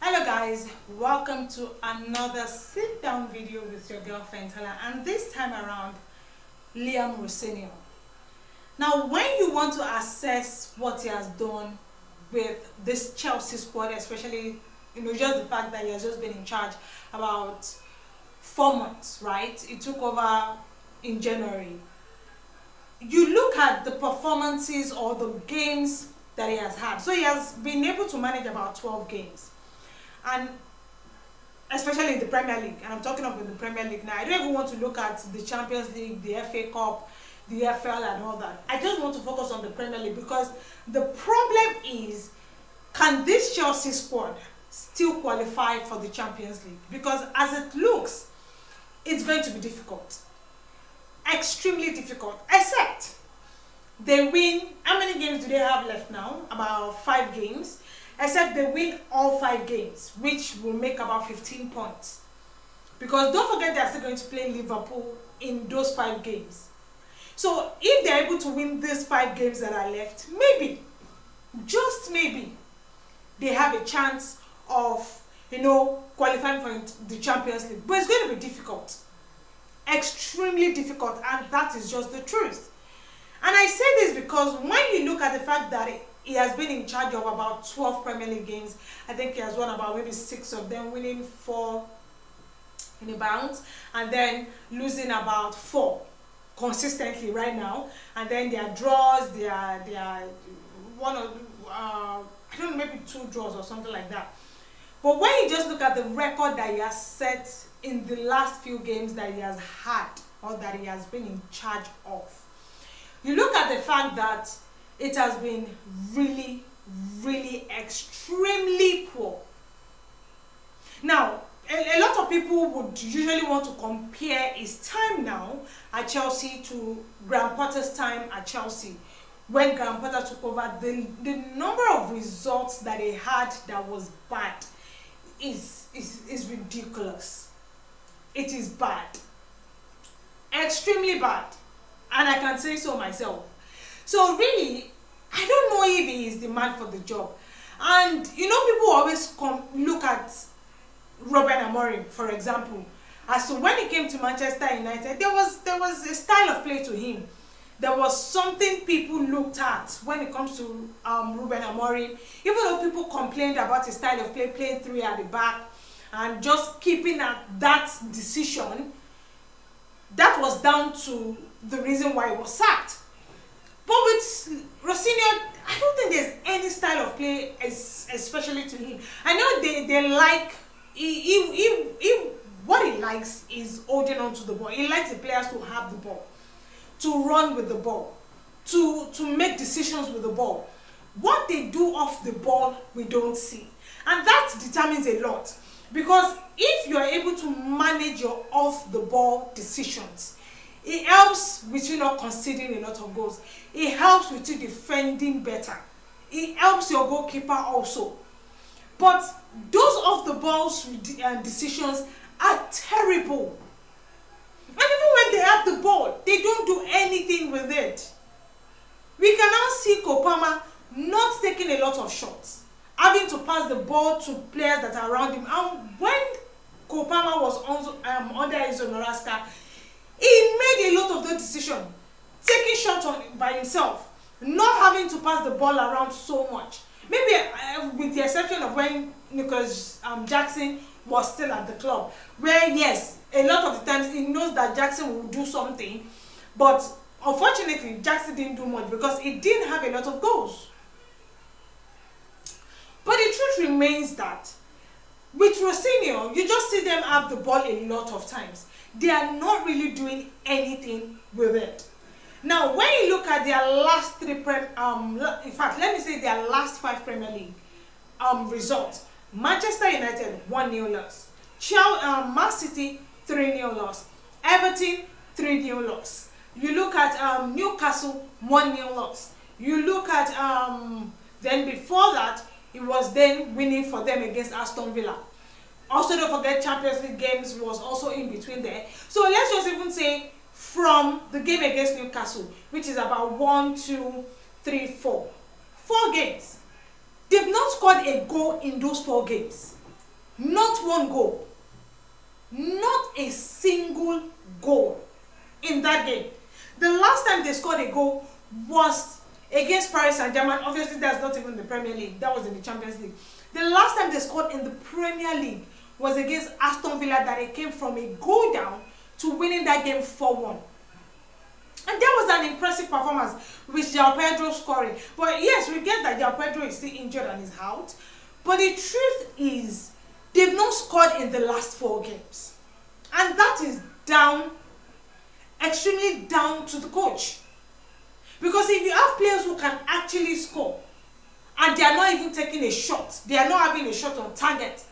Hello guys, welcome to another sit down video with your girl Fehintola, and this time around Rosenior. Now when you want to assess what he has done with this Chelsea squad, especially just the fact that he has just been in charge about 4 months, right? He took over in January. You look at the performances or the games that he has had. So he has been able to manage about 12 games. And especially in the Premier League, and I'm talking about the Premier League now. I don't even want to look at the Champions League, the FA Cup, the FL and all that. I just want to focus on the Premier League because the problem is, can this Chelsea squad still qualify for the Champions League? Because as it looks, it's going to be difficult. Extremely difficult. Except they win. How many games do they have left now? About 5 games. Except they win all 5 games, which will make about 15 points. Because don't forget they are still going to play Liverpool in those 5 games. So if they are able to win these 5 games that are left, maybe, just maybe, they have a chance of, qualifying for the Champions League. But it's going to be difficult. Extremely difficult, and that is just the truth. And I say this because when you look at the fact that he has been in charge of about 12 Premier League games. I think he has won about maybe 6 of them, winning 4 in a bounce, and then losing about 4 consistently right now. And then their draws, their one or I don't know, maybe 2 draws or something like that. But when you just look at the record that he has set in the last few games that he has had or that he has been in charge of, you look at the fact that it has been really, really extremely poor. Now, a lot of people would usually want to compare his time now at Chelsea to Graham Potter's time at Chelsea. When Graham Potter took over, the number of results that he had that was bad is ridiculous. It is bad. Extremely bad. And I can say so myself. So really, I don't know if he is the man for the job. And people always look at Ruben Amorim, for example, as to when he came to Manchester United, there was a style of play to him. There was something people looked at when it comes to Ruben Amorim. Even though people complained about his style of play, playing 3 at the back, and just keeping at that decision, that was down to the reason why he was sacked. But with Rosenior, I don't think there's any style of play, especially to him. I know they like, what he likes is holding on to the ball. He likes the players to have the ball, to run with the ball, to make decisions with the ball. What they do off the ball, we don't see. And that determines a lot. Because if you are able to manage your off-the-ball decisions, it helps with you not conceding a lot of goals. It helps with you defending better. It helps your goalkeeper also. But those off-the-ball decisions are terrible. And even when they have the ball, they don't do anything with it. We can now see Kopama not taking a lot of shots, having to pass the ball to players that are around him. And when Kopama was under Enzo Maresca, he made a lot of those decisions, taking shots by himself, not having to pass the ball around so much. Maybe with the exception of when Nicholas Jackson was still at the club, where yes, a lot of the times he knows that Jackson will do something, but unfortunately Jackson didn't do much because he didn't have a lot of goals. But the truth remains that with Rosenior, you just see them have the ball a lot of times. They are not really doing anything with it. Now, when you look at their last 3 in fact, let me say their last 5 Premier League results. Manchester United 1-0 loss. Man City 3-0 loss. Everton 3-0 loss. You look at Newcastle 1-0 loss. You look at then before that, it was then winning for them against Aston Villa. Also, don't forget Champions League games was also in between there. So let's just even say from the game against Newcastle, which is about 1, 2, 3, 4. 4 games. They've not scored a goal in those 4 games. Not one goal. Not a single goal in that game. The last time they scored a goal was against Paris Saint-Germain. Obviously, that's not even the Premier League. That was in the Champions League. The last time they scored in the Premier League was against Aston Villa, that it came from a goal down to winning that game 4-1. And that was an impressive performance with João Pedro scoring. But yes, we get that João Pedro is still injured and is out. But the truth is, they've not scored in the last 4 games. And that is down, extremely down to the coach. Because if you have players who can actually score, and they are not even taking a shot, they are not having a shot on target,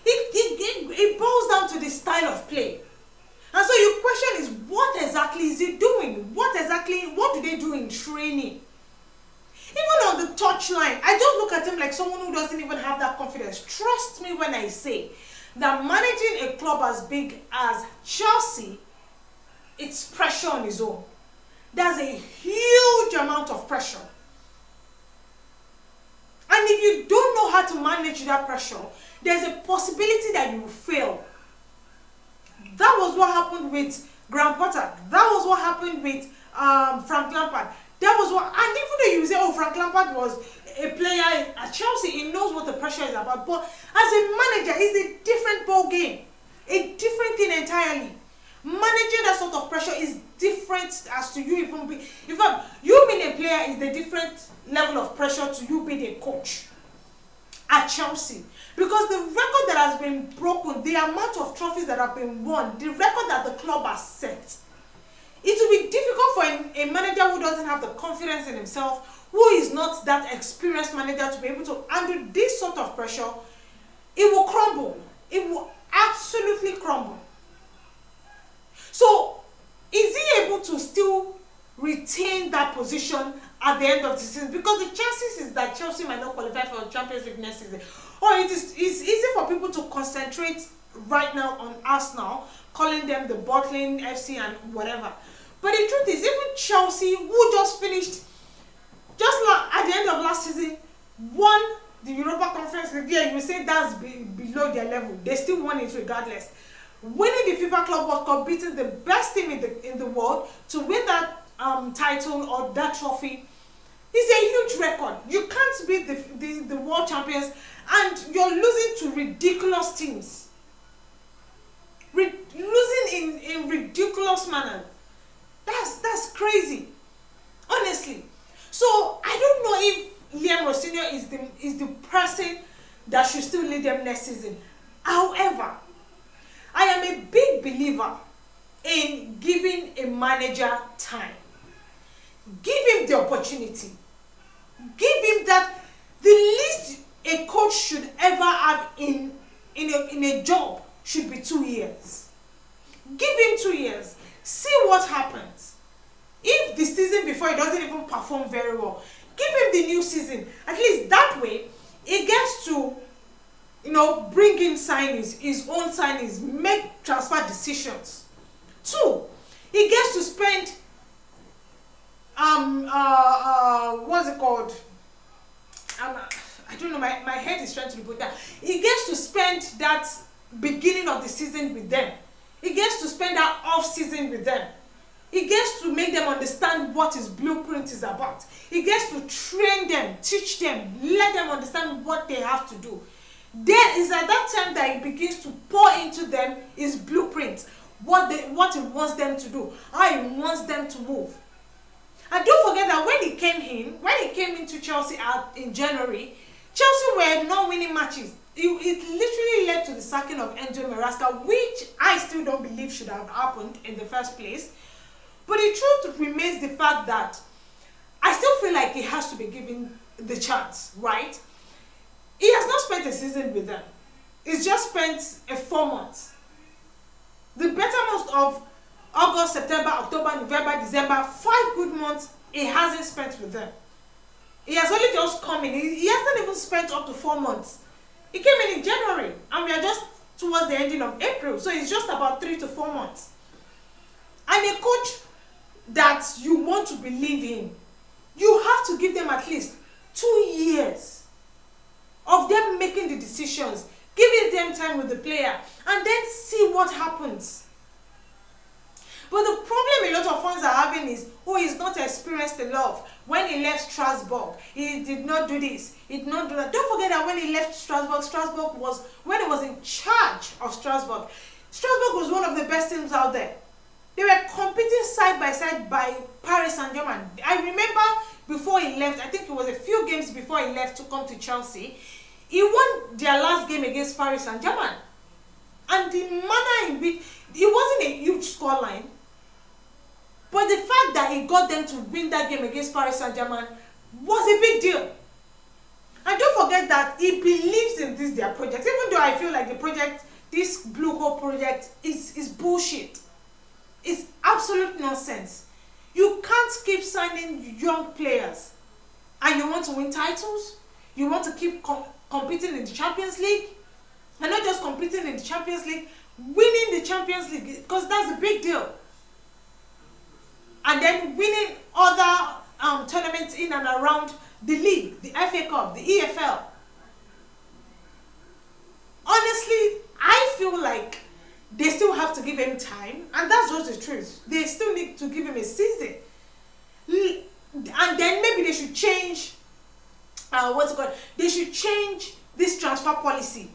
it boils down to the style of play. And so your question is, what exactly is he doing? What do they do in training? Even on the touchline, I just look at him like someone who doesn't even have that confidence. Trust me when I say that managing a club as big as Chelsea, it's pressure on his own. There's a huge amount of pressure. And if you don't know how to manage that pressure, there's a possibility that you will fail. That was what happened with Graham Potter. That was what happened with Frank Lampard. That was what, and even though you say, oh, Frank Lampard was a player at Chelsea, he knows what the pressure is about. But as a manager, it's a different ball game, a different thing entirely. Managing that sort of pressure is different as to you even be. In fact, you being a player is the different level of pressure to you being a coach at Chelsea. Because the record that has been broken, the amount of trophies that have been won, the record that the club has set, it will be difficult for a manager who doesn't have the confidence in himself, who is not that experienced manager, to be able to handle this sort of pressure. It will crumble. It will absolutely crumble. So, is he able to still retain that position at the end of the season? Because the chances is that Chelsea might not qualify for the Champions League next season. Or it's easy for people to concentrate right now on Arsenal, calling them the bottling FC and whatever. But the truth is, even Chelsea, who just finished, at the end of last season, won the Europa Conference League. Yeah, you say that's below their level. They still won it regardless. Winning the FIFA Club World Cup, beating the best team in the world to win that title or that trophy is a huge record. You can't beat the world champions and you're losing to ridiculous teams. Losing in ridiculous manner. That's crazy. Honestly. So I don't know if Liam Rosenior is the person that should still lead them next season. However, I am a big believer in giving a manager time. Give him the opportunity. Give him that. The least a coach should ever have in a job should be 2 years. Give him 2 years. See what happens. If the season before he doesn't even perform very well, give him the new season. At least that way, he gets to bring in signings, his own signings, make transfer decisions. 2, he gets to spend what's it called? I don't know, my head is trying to put that. He gets to spend that beginning of the season with them. He gets to spend that off season with them. He gets to make them understand what his blueprint is about. He gets to train them, teach them, let them understand what they have to do. Then is at that time that he begins to pour into them his blueprint, what he wants them to do, how he wants them to move. And don't forget that when he came into Chelsea out in January, Chelsea were not winning matches. It literally led to the sacking of Enzo Maresca, which I still don't believe should have happened in the first place. But the truth remains the fact that I still feel like he has to be given the chance, right? He has not spent a season with them. He's just spent 4 months. The bettermost of August, September, October, November, December, 5 good months he hasn't spent with them. He has only just come in. He hasn't even spent up to 4 months. He came in January and we are just towards the ending of April. So it's just about 3 to 4 months. And a coach that you want to believe in, you have to give them at least 2 years of them making the decisions, Give them time with the player and then see what happens. But the problem a lot of fans are having is, oh, he's not experienced enough. When he left Strasbourg, he did not do this, he did not do that. Don't forget that when he left Strasbourg, when he was in charge of Strasbourg was one of the best teams out there. They were competing side by side by Paris Saint-Germain. I remember before he left, I think it was a few games before he left to come to Chelsea, he won their last game against Paris Saint-Germain. And the manner in which, it wasn't a huge scoreline, but the fact that he got them to win that game against Paris Saint-Germain was a big deal. And don't forget that he believes in this their project, even though I feel like the project, this Blue Hole project, is bullshit. It's absolute nonsense. You can't keep signing young players and you want to win titles. You want to keep competing in the Champions League, and not just competing in the Champions League, winning the Champions League, because that's a big deal. And then winning other tournaments in and around the league, the FA Cup, the EFL. Honestly, I feel like they still have to give him time, and that's just the truth. They still need to give him a season. And then maybe they should change, they should change this transfer policy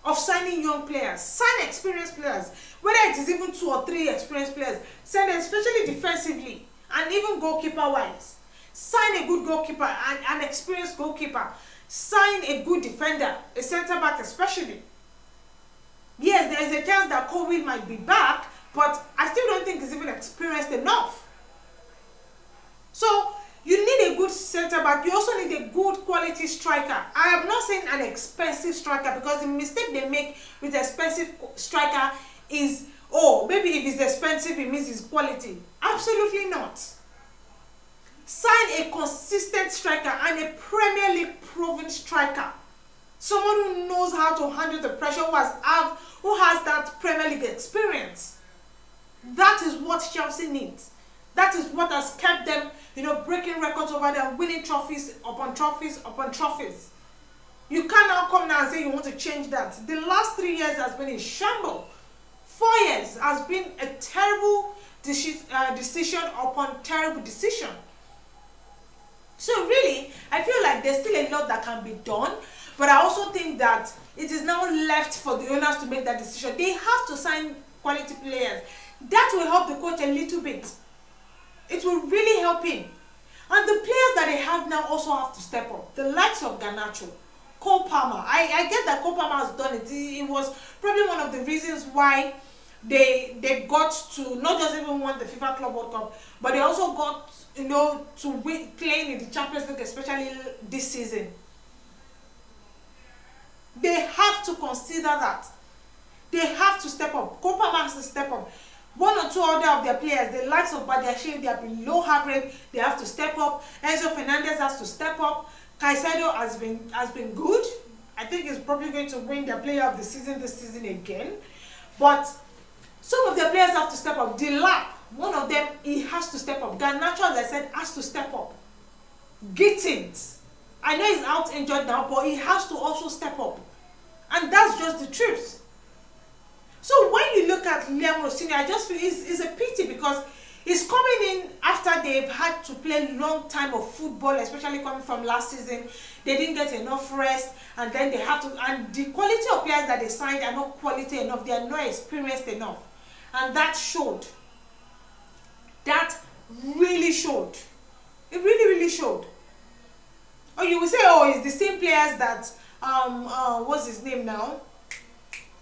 of signing young players. Sign experienced players, whether it is even 2 or 3 experienced players. Sign them, especially defensively and even goalkeeper-wise. Sign a good goalkeeper, an experienced goalkeeper. Sign a good defender, a centre-back especially. Yes, there is a chance that Kobe might be back, but I still don't think he's even experienced enough. So, you need a good centre-back. You also need a good quality striker. I am not saying an expensive striker, because the mistake they make with expensive striker is, oh, maybe if he's expensive, it means his quality. Absolutely not. Sign a consistent striker and a Premier League proven striker. Someone who knows how to handle the pressure, who has that Premier League experience. That is what Chelsea needs. That is what has kept them, breaking records over there, winning trophies upon trophies upon trophies. You can't now come now and say you want to change that. The last 3 years has been in shambles. 4 years has been a terrible decision upon terrible decision. So really, I feel like there's still a lot that can be done. But I also think that it is now left for the owners to make that decision. They have to sign quality players. That will help the coach a little bit. It will really help him. And the players that they have now also have to step up. The likes of Garnacho, Cole Palmer. I get that Cole Palmer has done it. It was probably one of the reasons why they got to not just even won the FIFA Club World Cup, but they also got to win, playing in the Champions League, especially this season. They have to consider that. They have to step up. Cole Palmer has to step up. 1 or 2 other of their players, the likes of Badiashile, they are below average. They have to step up. Enzo Fernandez has to step up. Caicedo has been good. I think he's probably going to win their player of the season this season again. But some of their players have to step up. Delap, one of them, he has to step up. Garnacho, as I said, has to step up. Gittins, I know he's out injured now, but he has to also step up. And that's just the truth. So when you look at Liam Rosenior, I just feel it's a pity, because he's coming in after they've had to play a long time of football, especially coming from last season. They didn't get enough rest, and then they have to, and the quality of players that they signed are not quality enough. They are not experienced enough. And that showed. That really showed. It really, really showed. Or you will say, oh, it's the same players that, what's his name now?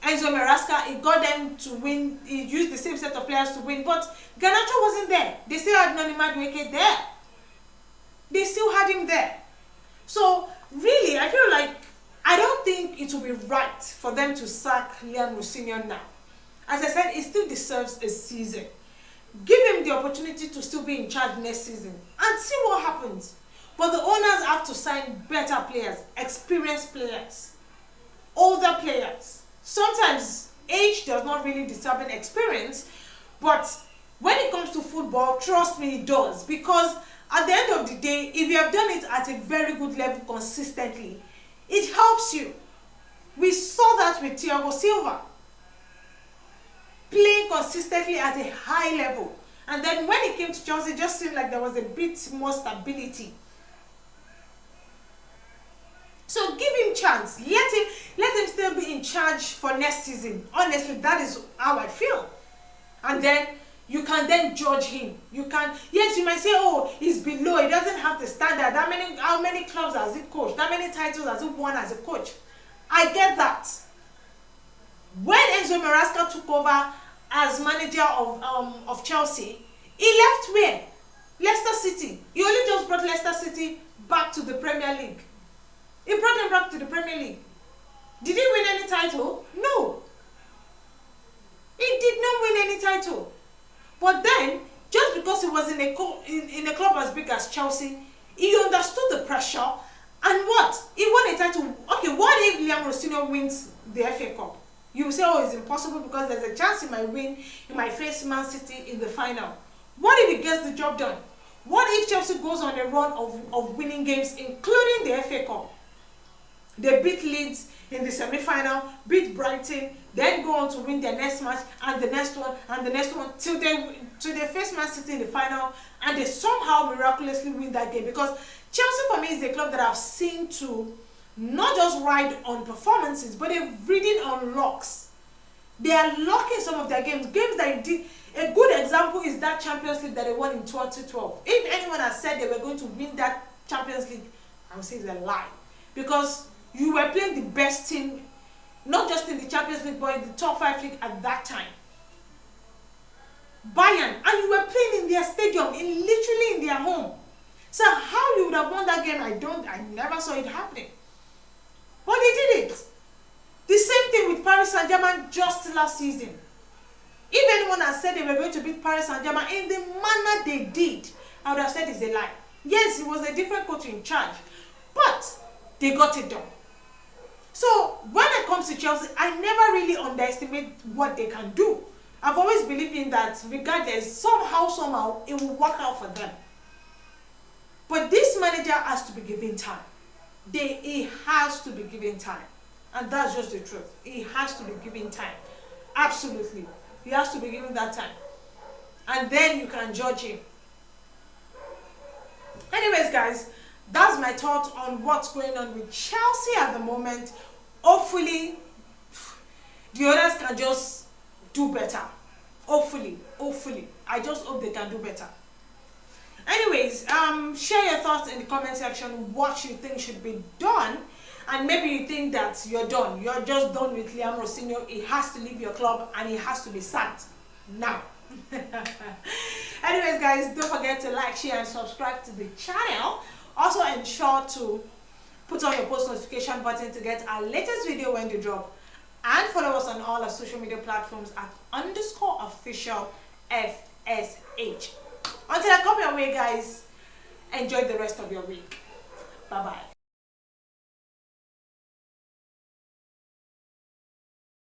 Enzo Maresca, he got them to win. He used the same set of players to win, but Garnacho wasn't there. They still had Noni Madueke there. They still had him there. So really, I feel like I don't think it will be right for them to sack Liam Rosenior now. As I said, he still deserves a season. Give him the opportunity to still be in charge next season and see what happens. But the owners have to sign better players, experienced players, older players. Sometimes age does not really determine experience, but when it comes to football, trust me, it does. Because at the end of the day, if you have done it at a very good level consistently, it helps you. We saw that with Thiago Silva, playing consistently at a high level. And then when he came to Chelsea, it just seemed like there was a bit more stability. So give him chance. Let him still be in charge for next season. Honestly, that is how I feel. And then you can then judge him. You can, yes, you might say, oh, he's below, he doesn't have the standard. How many clubs has he coached? How many titles has he won as a coach? I get that. When Enzo Maresca took over as manager of Chelsea, he left where? Leicester City. He only just brought Leicester City back to the Premier League. He brought them back to the Premier League. Did he win any title? No. He did not win any title. But then, just because he was in a club as big as Chelsea, he understood the pressure. And what? He won a title. Okay, what if Liam Rosenior wins the FA Cup? You will say, oh, it's impossible because there's a chance he might win, he might face Man City in the final. What if he gets the job done? What if Chelsea goes on a run of winning games, including the FA Cup? They beat Leeds in the semi-final, beat Brighton, then go on to win their next match, and the next one, and the next one, till they face Man City in the final, and they somehow miraculously win that game. Because Chelsea, for me, is a club that I've seen to not just ride on performances, but they're reading on locks. They are locking some of their games that they did. A good example is that Champions League that they won in 2012. If anyone has said they were going to win that Champions League, I would say it's a lie. Because you were playing the best team, not just in the Champions League, but in the top 5 league at that time. Bayern, and you were playing in their stadium, literally in their home. So how you would have won that game, I never saw it happening. But they did it. The same thing with Paris Saint-Germain just last season. If anyone had said they were going to beat Paris Saint-Germain in the manner they did, I would have said it's a lie. Yes, it was a different coach in charge, but they got it done. So when it comes to Chelsea, I never really underestimate what they can do. I've always believed in that regardless, somehow, it will work out for them. But this manager has to be given time. He has to be given time. And that's just the truth. He has to be given time. Absolutely. He has to be given that time. And then you can judge him. Anyways, guys, that's my thought on what's going on with Chelsea at the moment. Hopefully, the others can just do better. Hopefully. I just hope they can do better. Anyways, share your thoughts in the comment section what you think should be done. And maybe you think that you're done. You're just done with Liam Rosenior. He has to leave your club and he has to be sacked now. Anyways, guys, don't forget to like, share, and subscribe to the channel. Also, ensure to put on your post notification button to get our latest video when they drop. And follow us on all our social media platforms at _official FSH. Until I come your way, guys, enjoy the rest of your week. Bye-bye.